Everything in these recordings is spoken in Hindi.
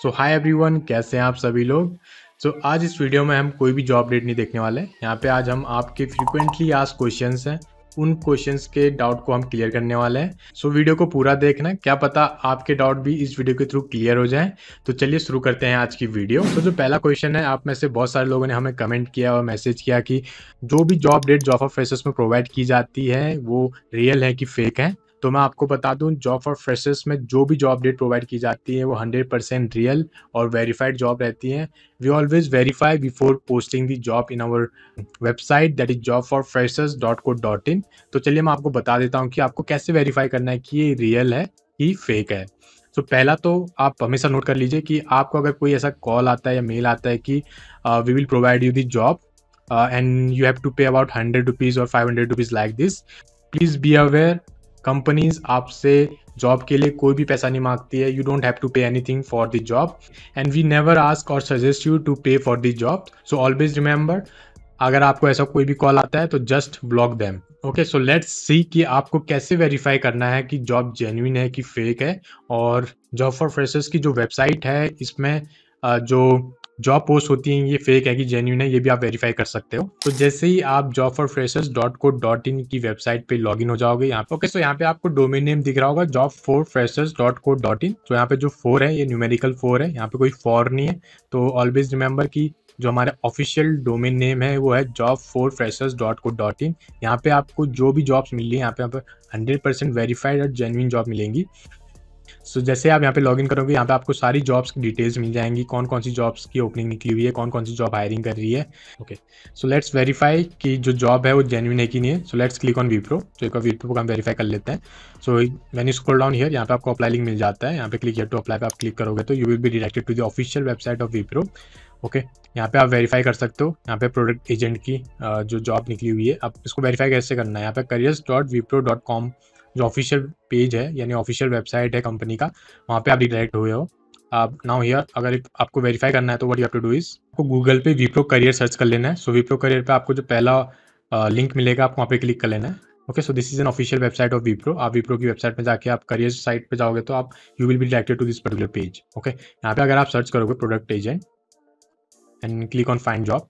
सो हाय एवरीवन, कैसे हैं आप सभी लोग। आज इस वीडियो में हम कोई भी जॉब अपडेट नहीं देखने वाले। यहाँ पे आज हम आपके फ्रीक्वेंटली आस्क्ड क्वेश्चंस हैं, उन क्वेश्चंस के डाउट को हम क्लियर करने वाले हैं। वीडियो को पूरा देखना, क्या पता आपके डाउट भी इस वीडियो के थ्रू क्लियर हो जाए। तो चलिए शुरू करते हैं आज की वीडियो। जो पहला क्वेश्चन है, आप में से बहुत सारे लोगों ने हमें कमेंट किया और मैसेज किया कि जो भी job update job for freshers में प्रोवाइड की जाती है वो रियल है कि फेक है। तो मैं आपको बता दूं, जॉब फॉर फ्रेशर्स में जो भी जॉब अपडेट प्रोवाइड की जाती है वो 100% रियल और वेरीफाइड जॉब रहती है। We always verify before posting the job in our website, that is jobforfreshers.co.in। तो चलिए मैं आपको बता देता हूँ कि आपको कैसे वेरीफाई करना है कि ये रियल है कि फेक है। पहला तो आप हमेशा नोट कर लीजिए कि आपको अगर कोई ऐसा कॉल आता है या मेल आता है कि we will provide you the job and you have to pay about 100 rupees और 500 rupees like this, please be aware, companies आपसे जॉब के लिए कोई भी पैसा नहीं मांगती है। You don't have to pay anything for the job and we never ask or suggest you to pay for the job. Always remember, अगर आपको ऐसा कोई भी कॉल आता है तो just block them. Okay, so let's see कि आपको कैसे वेरीफाई करना है कि जॉब जेन्युइन है कि फेक है। और जॉब फॉर फ्रेशर्स की जो वेबसाइट है, इसमें जो जॉब पोस्ट होती हैं ये फेक है कि जेन्युइन है, ये भी आप वेरीफाई कर सकते हो। तो जैसे ही आप jobforfreshers.co.in की वेबसाइट पे लॉगिन हो जाओगे यहाँ पे, ओके, सो यहाँ पे आपको डोमेन नेम दिख रहा होगा jobforfreshers.co.in। तो यहाँ पे जो 4 है ये न्यूमेरिकल 4 है, यहाँ पे कोई फॉर नहीं है। तो ऑलवेज रिमेंबर कि जो हमारा ऑफिशियल डोमेन नेम है वो है jobforfreshers.co.in। यहाँ पे आपको जो भी जॉब्स मिल रही है यहाँ पे 100% वेरीफाइड और जेन्युइन जॉब मिलेंगी। जैसे आप यहाँ पे लॉगिन करोगे, यहाँ पे आपको सारी जॉब्स की डिटेल्स मिल जाएंगी, कौन कौन सी जॉब्स की ओपनिंग निकली हुई है, कौन कौन सी जॉब हायरिंग कर रही है। ओके, सो लेट्स वेरीफाई कि जो जॉब है वो जेन्युइन है कि नहीं है। Let's click on Wipro. एक बार विप्रो को हम वेरीफाई कर लेते हैं। When you scroll down here, यहाँ पे आपको अप्लाई लिंक मिल जाता है। यहाँ पे क्लिक हियर टू अप्लाई पे आप क्लिक करोगे तो you will be directed to the official website of Wipro. Okay, यहाँ पे आप वेरीफाई कर सकते हो। यहाँ पे प्रोडक्ट एजेंट की जो जॉब निकली हुई है, अब इसको वेरीफाई कैसे करना है, यहाँ पे careers.wipro.com जो ऑफिशियल पेज है यानी ऑफिशियल वेबसाइट है कंपनी का, वहाँ पे आप रिडायरेक्ट हुए हो। अब नाउ हियर, अगर आपको वेरीफाई करना है तो what you have to do is, आपको गूगल पे विप्रो करियर सर्च कर लेना है। विप्रो करियर पे आपको जो पहला लिंक मिलेगा आपको वहाँ पे क्लिक कर लेना है। Okay, so this is an official website of Wipro. आप विप्रो की वेबसाइट में जाके आप करियर साइट पे जाओगे तो आप you will be directed to this particular page. Okay, यहाँ पे अगर आप सर्च करोगे product agent and click on find job,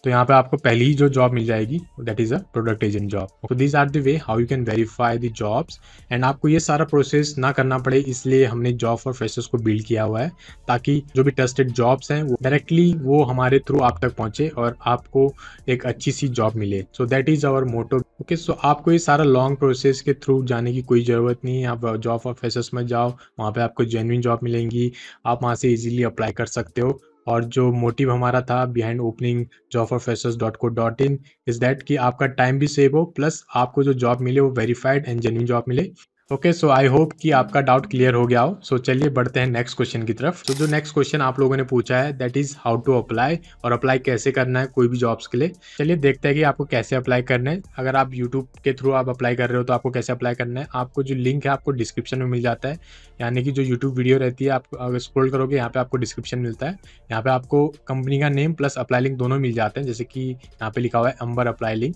तो यहाँ पे आपको पहली ही जो जॉब मिल जाएगी that is a product agent job. तो this are the way how you can verify the jobs. And आपको ये सारा प्रोसेस ना करना पड़े, इसलिए हमने जॉब फॉर फ्रेशर्स को बिल्ड किया हुआ है, ताकि जो भी ट्रस्टेड जॉब्स हैं वो डायरेक्टली वो हमारे थ्रू आप तक पहुंचे और आपको एक अच्छी सी जॉब मिले। So that is our motto. Okay, so आपको ये सारा लॉन्ग प्रोसेस के थ्रू जाने की कोई ज़रूरत नहीं है। आप जॉब फॉर फ्रेशर्स में जाओ, वहाँ पे आपको जेन्युइन जॉब मिलेंगी, आप वहाँ से इजीली अप्लाई कर सकते हो। और जो मोटिव हमारा था behind opening jobforfreshers.co.in is that कि आपका टाइम भी सेव हो, प्लस आपको जो जॉब मिले वो वेरीफाइड एंड जेन्युइन जॉब मिले। ओके, सो आई होप कि आपका डाउट क्लियर हो गया हो। चलिए बढ़ते हैं नेक्स्ट क्वेश्चन की तरफ। जो नेक्स्ट क्वेश्चन आप लोगों ने पूछा है that is how to apply, और अप्लाई कैसे करना है कोई भी जॉब्स के लिए। चलिए देखते हैं कि आपको कैसे अप्लाई करना है। अगर आप यूट्यूब के थ्रू आप अप्लाई कर रहे हो तो आपको कैसे अप्लाई करना है, आपको जो लिंक है आपको डिस्क्रिप्शन में मिल जाता है। यानी कि जो यूट्यूब वीडियो रहती है, आप अगर स्क्रॉल करोगे यहाँ पे आपको डिस्क्रिप्शन मिलता है। यहाँ पे आपको कंपनी का नेम प्लस अप्लाई लिंक दोनों मिल जाते हैं, जैसे कि यहाँ पे लिखा हुआ है अंबर अप्लाई लिंक।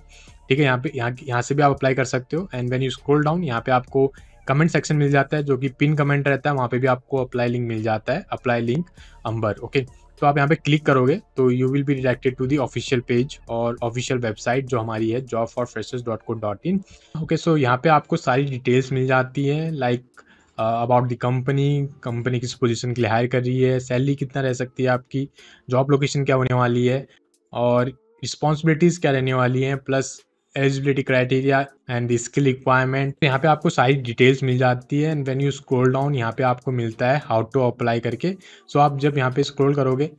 ठीक है, यहाँ से भी आप अप्लाई कर सकते हो। And when you scroll down, यहाँ पे आपको कमेंट सेक्शन मिल जाता है जो कि पिन कमेंट रहता है, वहाँ पे भी आपको अप्लाई लिंक मिल जाता है, अप्लाई लिंक अंबर। ओके, तो आप यहाँ पे क्लिक करोगे तो you will be directed to the official page और ऑफिशियल वेबसाइट जो हमारी है jobforfreshers.co.in। ओके, सो यहाँ पे आपको सारी डिटेल्स मिल जाती है, लाइक अबाउट द कंपनी किस पोजीशन के लिए हायर कर रही है, सैलरी कितना रह सकती है आपकी, जॉब लोकेशन क्या होने वाली है और रिस्पॉन्सिबिलिटीज़ क्या रहने वाली हैं, plus eligibility criteria and the skill requirement. यहाँ पे आपको सारी डिटेल्स मिल जाती है। And when you scroll down, यहाँ पे आपको मिलता है हाउ टू अप्लाई करके। आप जब यहाँ पे स्क्रॉल करोगे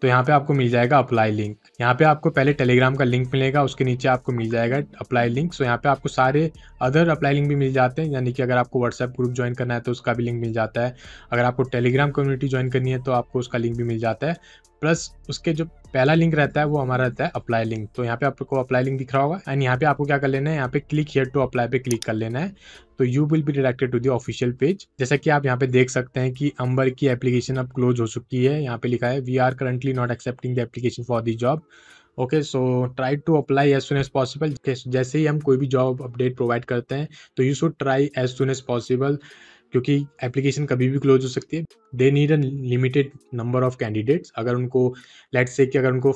तो यहाँ पे आपको मिल जाएगा अप्लाई लिंक। यहाँ पे आपको पहले टेलीग्राम का लिंक मिलेगा, उसके नीचे आपको मिल जाएगा अप्लाई लिंक। यहाँ पे आपको सारे अदर अप्लाई लिंक भी मिल जाते हैं, यानी कि अगर आपको व्हाट्सएप ग्रुप ज्वाइन करना है तो उसका भी लिंक मिल जाता है, अगर आपको टेलीग्राम कम्युनिटी ज्वाइन करनी है तो आपको उसका लिंक भी मिल जाता है। प्लस उसके जो पहला लिंक रहता है वो हमारा रहता है अप्लाई लिंक। तो यहाँ पे आपको अप्लाई लिंक दिख रहा होगा एंड यहाँ पे आपको क्या कर लेना है, यहाँ पे क्लिक हियर टू अप्लाई पे क्लिक कर लेना है। तो you will be directed to the official page. जैसा कि आप यहाँ पे देख सकते हैं कि अंबर की एप्लीकेशन अब क्लोज हो चुकी है। यहाँ पे लिखा है we are currently not accepting the application for the job. Okay, so try to apply as soon as possible. जैसे ही हम कोई भी जॉब अपडेट प्रोवाइड करते हैं तो you should try as soon as possible क्योंकि एप्लीकेशन कभी भी क्लोज हो सकती है। They need a limited number of candidates. अगर उनको लेट्स से कि अगर उनको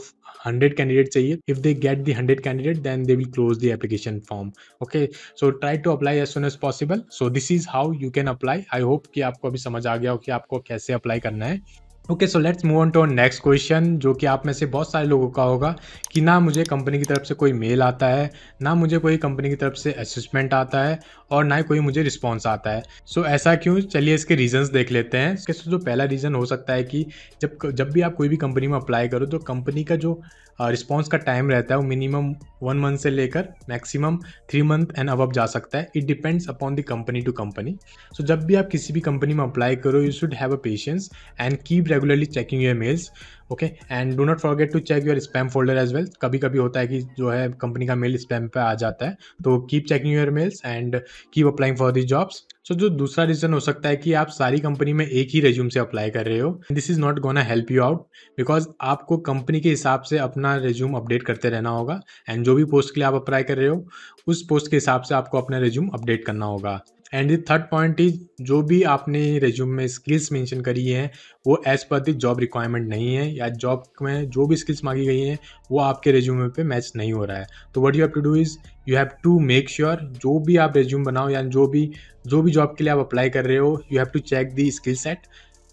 100 कैंडिडेट चाहिए, if they get the 100 candidate then they will close the application form. Okay, so try to apply as soon as possible. So this is how you can apply. I hope कि आपको अभी समझ आ गया हो कि आपको कैसे अप्लाई करना है। Okay, so let's move on to next question, जो कि आप में से बहुत सारे लोगों का होगा कि ना मुझे कंपनी की तरफ से कोई मेल आता है, ना मुझे कोई कंपनी की तरफ से असेसमेंट आता है, और ना ही कोई मुझे रिस्पॉन्स आता है। सो ऐसा क्यों? चलिए इसके रीजंस देख लेते हैं। इसके जो पहला रीज़न हो सकता है कि जब भी आप कोई भी कंपनी में अप्लाई करो तो कंपनी का जो रिस्पॉन्स का टाइम रहता है वो मिनिमम 1 मंथ से लेकर मैक्सिमम 3 मंथ एंड अबव जा सकता है। It depends upon the company to company. So जब भी आप किसी भी कंपनी में अप्लाई करो, you should have a patience and keep regularly checking your mails. Okay, and do not forget to check your spam folder as well. कभी कभी होता है कि जो है कंपनी का मेल स्पैम पे आ जाता है, तो keep checking your mails and keep applying for the jobs. So जो दूसरा रीजन हो सकता है कि आप सारी कंपनी में एक ही रेज्यूम से अप्लाई कर रहे हो। This is not gonna help you out, because आपको कंपनी के हिसाब से अपना रेज्यूम अपडेट करते रहना होगा, एंड जो भी पोस्ट के लिए आप अप्लाई कर रहे हो उस पोस्ट के हिसाब से आपको अपना रेज्यूम अपडेट करना होगा। And the third point is, जो भी आपने रेज्यूम में स्किल्स मेंशन करी हैं वो as per the job requirement नहीं है, या जॉब में जो भी स्किल्स मांगी गई हैं वो आपके रेज्यूमे पे मैच नहीं हो रहा है। तो what you have to do is, you have to make sure जो भी आप रेज्यूम बनाओ या जो भी जॉब के लिए आप अप्लाई कर रहे हो, you have to check the skill set,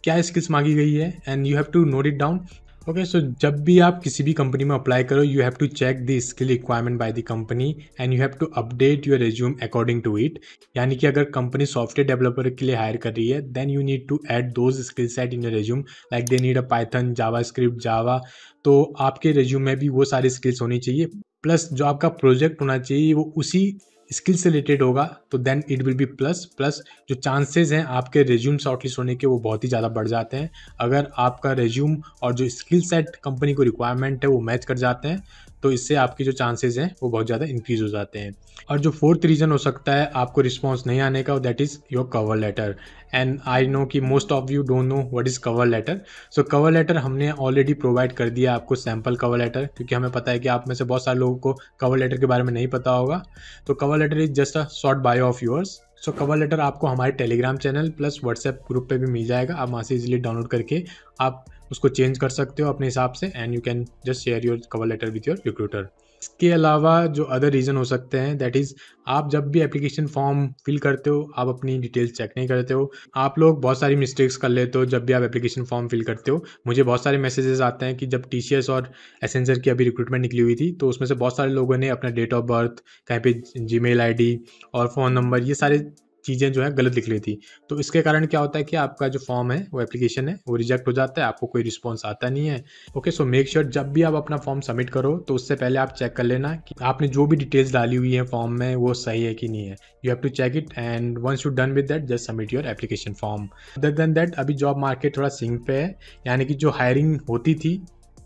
क्या स्किल्स मांगी गई है, and you have to note it down. Okay, so जब भी आप किसी भी कंपनी में अप्लाई करो, you have to check the skill requirement by the company and you have to update your resume according to it. यानी कि अगर कंपनी सॉफ्टवेयर डेवलपर के लिए हायर कर रही है, then you need to add those skill set in your resume, like they need a Python, JavaScript, Java. तो आपके रेज्यूम में भी वो सारी स्किल्स होनी चाहिए, प्लस जो आपका प्रोजेक्ट होना चाहिए वो उसी स्किल से रिलेटेड होगा, तो then it will be plus plus. जो चांसेस हैं आपके रेज्यूम शॉर्टलिस्ट होने के वो बहुत ही ज़्यादा बढ़ जाते हैं अगर आपका रेज्यूम और जो स्किल सेट कंपनी को रिक्वायरमेंट है वो मैच कर जाते हैं, तो इससे आपके जो चांसेस हैं वो बहुत ज़्यादा इंक्रीज हो जाते हैं। और जो फोर्थ रीज़न हो सकता है आपको रिस्पॉन्स नहीं आने का, that is your cover letter. And I know कि most of you don't know what is cover letter. So cover letter हमने ऑलरेडी प्रोवाइड कर दिया आपको सैम्पल कवर लेटर, क्योंकि हमें पता है कि आप में से बहुत सारे लोगों को कवर लेटर के बारे में नहीं पता होगा। तो cover letter is just a short bio of yours. So cover letter आपको हमारे Telegram channel plus WhatsApp group पे भी मिल जाएगा। आप वहाँ से इजीली डाउनलोड करके आप उसको चेंज कर सकते हो अपने हिसाब से, and you can just share your cover letter with your recruiter. इसके अलावा जो अदर रीज़न हो सकते हैं, दैट इज़ आप जब भी एप्लीकेशन फॉर्म फिल करते हो आप अपनी डिटेल्स चेक नहीं करते हो। आप लोग बहुत सारी मिस्टेक्स कर लेते हो जब भी आप एप्लीकेशन फॉर्म फिल करते हो। मुझे बहुत सारे मैसेजेस आते हैं कि जब टीसीएस और एसेंचर की अभी रिक्रूटमेंट निकली हुई थी, तो उसमें से बहुत सारे लोगों ने अपना डेट ऑफ बर्थ, कहीं पे जीमेल आईडी और फ़ोन नंबर, ये सारे चीज़ें जो है गलत लिख ली थी। तो इसके कारण क्या होता है कि आपका जो फॉर्म है वो एप्लीकेशन है वो रिजेक्ट हो जाता है, आपको कोई रिस्पॉन्स आता नहीं है। ओके, सो मेक श्योर जब भी आप अपना फॉर्म सबमिट करो तो उससे पहले आप चेक कर लेना कि आपने जो भी डिटेल्स डाली हुई है फॉर्म में वो सही है कि नहीं है। You have to check it, and once you done with that just submit your application form. Other than that अभी जॉब मार्केट थोड़ा सिंक पे है, यानी कि जो हायरिंग होती थी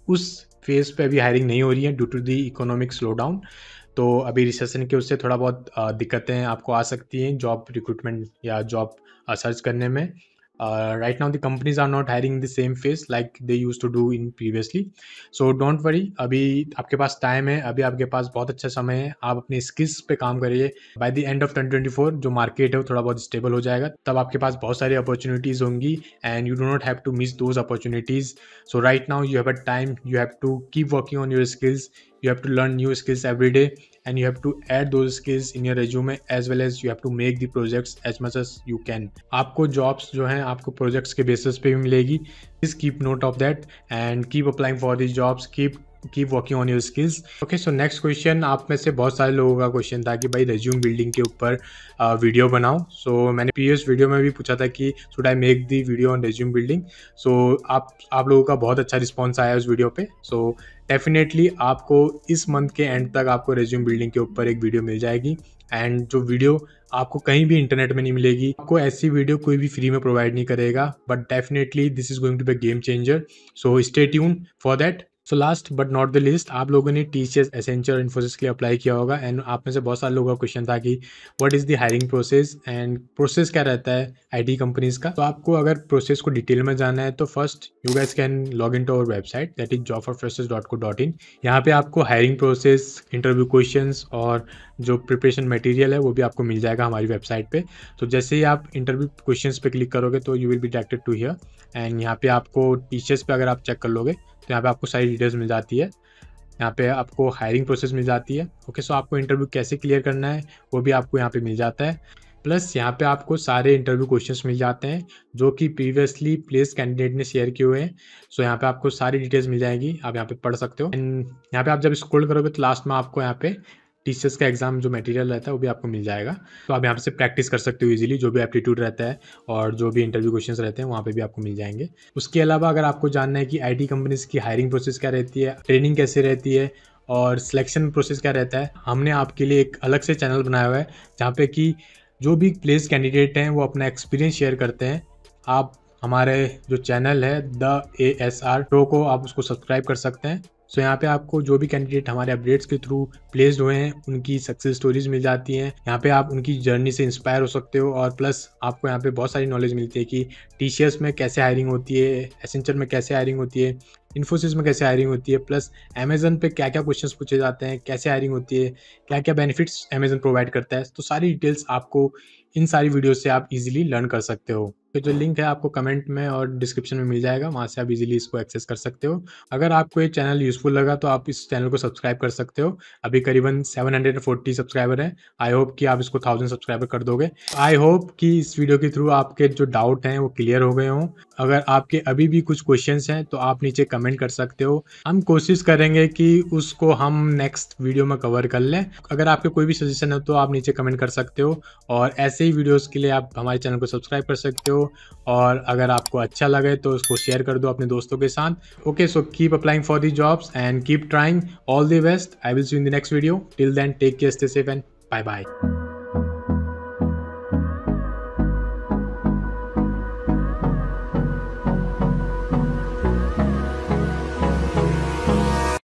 उस फेज पे अभी हायरिंग नहीं हो रही है due to the economic slow down. तो अभी रिसेशन के उससे थोड़ा बहुत दिक्कतें आपको आ सकती हैं जॉब रिक्रूटमेंट या जॉब सर्च करने में। Right now the companies are not hiring the same face like they use to do in previously. So don't worry, अभी आपके पास टाइम है, अभी आपके पास बहुत अच्छा समय है, आप अपनी स्किल्स पे काम करिए। बाय द एंड ऑफ 2024 जो मार्केट है वो थोड़ा बहुत स्टेबल हो जाएगा, तब आपके पास बहुत सारी अपॉर्चुनिटीज़ होंगी and you do not have to miss those opportunities. So right now you have a time, you have to keep working on your skills, you have to learn new skills every day, and you have to add those skills in your resume, as well as you have to make the projects as much as you can. आपको jobs जो हैं आपको projects के basis पे भी मिलेगी। Please keep note of that and keep applying for these jobs, keep working on your skills. Okay, so next question, आप में से बहुत सारे लोगों का क्वेश्चन था कि भाई रेज्यूम बिल्डिंग के ऊपर वीडियो बनाओ। सो मैंने प्रीवियस वीडियो में भी पूछा था कि should I make the video on resume building. So आप लोगों का बहुत अच्छा रिस्पॉन्स आया उस वीडियो पे। सो डेफिनेटली आपको इस मंथ के एंड तक आपको रेज्यूम बिल्डिंग के ऊपर एक वीडियो मिल जाएगी, एंड जो वीडियो आपको कहीं भी इंटरनेट में नहीं मिलेगी। आपको ऐसी वीडियो कोई भी फ्री में प्रोवाइड नहीं करेगा, but definitely this is going to be game changer. So stay tune for that. So last but not the list, आप लोगों ने टीसीएस, एसेंचर, इन्फोसिस के लिए अप्लाई किया होगा एंड आप में से बहुत सारे लोगों का क्वेश्चन था कि what is the hiring process and process क्या रहता है आईटी कंपनीज का। तो आपको अगर प्रोसेस को डिटेल में जानना है तो first you guys can log in to our website that is jobforfreshers.co.in। यहाँ पे आपको हायरिंग प्रोसेस, इंटरव्यू क्वेश्चंस और जो प्रिपरेशन मटेरियल है वो भी आपको मिल जाएगा हमारी वेबसाइट पे। तो जैसे ही आप इंटरव्यू क्वेश्चंस पे क्लिक करोगे तो you will be directed to here and यहाँ पे आपको टीचर्स पे अगर आप चेक कर लोगे तो यहाँ पे आपको सारी डिटेल्स मिल जाती है। यहाँ पे आपको हायरिंग प्रोसेस मिल जाती है। ओके, सो आपको इंटरव्यू कैसे क्लियर करना है वो भी आपको यहाँ पे मिल जाता है। प्लस यहाँ पे आपको सारे इंटरव्यू क्वेश्चंस मिल जाते हैं जो कि प्रीवियसली प्लेस कैंडिडेट ने शेयर किए हुए हैं। सो यहाँ पे आपको सारी डिटेल्स मिल जाएगी, आप यहाँ पे पढ़ सकते हो। एंड यहाँ पे आप जब स्क्रॉल करोगे तो लास्ट में आपको यहाँ पे टीचर्स का एग्जाम जो मटेरियल रहता है वो भी आपको मिल जाएगा। तो आप यहाँ से प्रैक्टिस कर सकते हो इजीली, जो भी एप्टीट्यूड रहता है और जो भी इंटरव्यू क्वेश्चंस रहते हैं वहाँ पे भी आपको मिल जाएंगे। उसके अलावा अगर आपको जानना है कि आईटी कंपनीज की हायरिंग प्रोसेस क्या रहती है, ट्रेनिंग कैसे रहती है और सिलेक्शन प्रोसेस क्या रहता है, हमने आपके लिए एक अलग से चैनल बनाया हुआ है जहाँ पे कि जो भी प्लेस कैंडिडेट हैं वो अपना एक्सपीरियंस शेयर करते हैं। आप हमारे जो चैनल है द ASR Pro को आप उसको सब्सक्राइब कर सकते हैं। सो यहाँ पे आपको जो भी कैंडिडेट हमारे अपडेट्स के थ्रू प्लेस्ड हुए हैं उनकी सक्सेस स्टोरीज मिल जाती हैं। यहाँ पे आप उनकी जर्नी से इंस्पायर हो सकते हो और प्लस आपको यहाँ पे बहुत सारी नॉलेज मिलती है कि टीसीएस में कैसे हायरिंग होती है, एसेंचर में कैसे हायरिंग होती है, इन्फोसिस में कैसे हायरिंग होती है, प्लस अमेजन पे क्या क्या क्वेश्चंस पूछे जाते हैं, कैसे हायरिंग होती है, क्या क्या बेनिफिट्स अमेजन प्रोवाइड करता है। तो सारी डिटेल्स आपको इन सारी वीडियो से आप इजीली लर्न कर सकते हो। तो जो लिंक है आपको कमेंट में और डिस्क्रिप्शन में मिल जाएगा, वहाँ से आप इजीली इसको एक्सेस कर सकते हो। अगर आपको ये चैनल यूजफुल लगा तो आप इस चैनल को सब्सक्राइब कर सकते हो। अभी करीबन 740 सब्सक्राइबर हैं। आई होप कि आप इसको 1000 सब्सक्राइबर कर दोगे। आई होप कि इस वीडियो के थ्रू आपके जो डाउट हैं वो क्लियर हो गए हों। अगर आपके अभी भी कुछ क्वेश्चंस हैं तो आप नीचे कमेंट कर सकते हो, हम कोशिश करेंगे कि उसको हम नेक्स्ट वीडियो में कवर कर लें। अगर आपके कोई भी सजेशन है तो आप नीचे कमेंट कर सकते हो और ऐसे ही वीडियोस के लिए आप हमारे चैनल को सब्सक्राइब कर सकते हो और अगर आपको अच्छा लगे तो उसको शेयर कर दो अपने दोस्तों के साथ। Okay, so keep applying for the jobs and keep trying. All the best. I will see you in the next video. Till then take care, stay safe and bye bye.